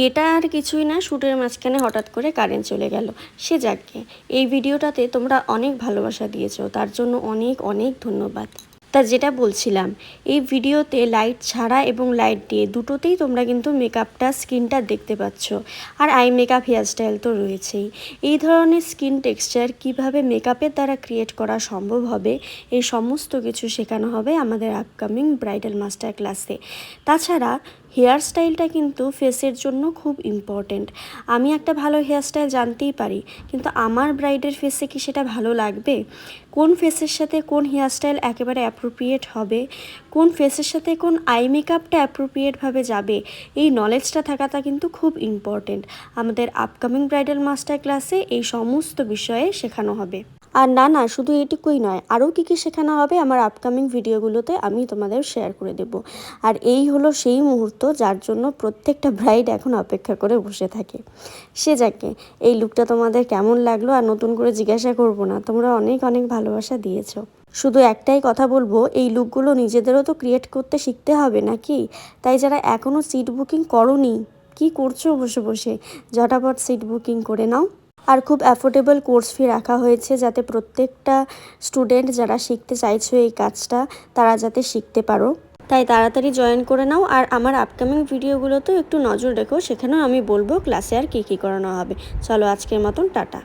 এটা আর কিছুই না, শ্যুটের মাঝখানে হঠাৎ করে কারেন্ট চলে গেল। সে যাকে, এই ভিডিওটাতে তোমরা অনেক ভালোবাসা দিয়েছো, তার জন্য অনেক অনেক ধন্যবাদ। তা যেটা বলছিলাম, এই ভিডিওতে লাইট ছাড়া এবং লাইট দিয়ে দুটোতেই তোমরা কিন্তু মেকআপটা, স্কিনটা দেখতে পাচ্ছ। আর আই মেকআপ, হেয়ারস্টাইল তো রয়েছেই। এই ধরনের স্কিন টেক্সচার কিভাবে মেকআপের দ্বারা ক্রিয়েট করা সম্ভব হবে, এই সমস্ত কিছু শেখানো হবে আমাদের আপকামিং ব্রাইডাল মাস্টার ক্লাসে। তাছাড়া হেয়ারস্টাইলটা কিন্তু ফেসের জন্য খুব ইম্পর্ট্যান্ট। আমি একটা ভালো হেয়ারস্টাইল জানতেই পারি, কিন্তু আমার ব্রাইডের ফেসে কি সেটা ভালো লাগবে? কোন ফেসের সাথে কোন হেয়ারস্টাইল একেবারে অ্যাপ্রোপ্রিয়েট হবে, কোন ফেসের সাথে কোন আই মেকআপটা অ্যাপ্রোপ্রিয়েটভাবে যাবে, এই নলেজটা থাকাটা কিন্তু খুব ইম্পর্ট্যান্ট। আমাদের আপকামিং ব্রাইডাল মাস্টার ক্লাসে এই সমস্ত বিষয়ে শেখানো হবে। আর না, শুধু এটুকুই নয়, আরও কী শেখানো হবে আমার আপকামিং ভিডিওগুলোতে আমি তোমাদের শেয়ার করে দেব। আর এই হলো সেই মুহূর্ত যার জন্য প্রত্যেকটা ব্রাইড এখন অপেক্ষা করে বসে থাকে। সে যাকে, এই লুকটা তোমাদের কেমন লাগলো আর নতুন করে জিজ্ঞাসা করব না, তোমরা অনেক অনেক ভালোবাসা দিয়েছো। শুধু একটাই কথা বলবো, এই লুকগুলো নিজেদেরও তো ক্রিয়েট করতে শিখতে হবে নাকি? তাই যারা এখনও সিট বুকিং করোনি, কি করছো বসে বসে, ঝটাপট সিট বুকিং করে নাও। আর খুব অ্যাফোর্ডেবল কোর্স ফি রাখা হয়েছে, যাতে প্রত্যেকটা স্টুডেন্ট যারা শিখতে চাইছো এই কাজটা, তারা যাতে শিখতে পারো। তাই তাড়াতাড়ি জয়েন করে নাও। আর আমার আপকামিং ভিডিওগুলোতেও একটু নজর রেখো, সেখানেও আমি বলবো ক্লাসে আর কী করানো হবে। চলো আজকের মতন টাটা।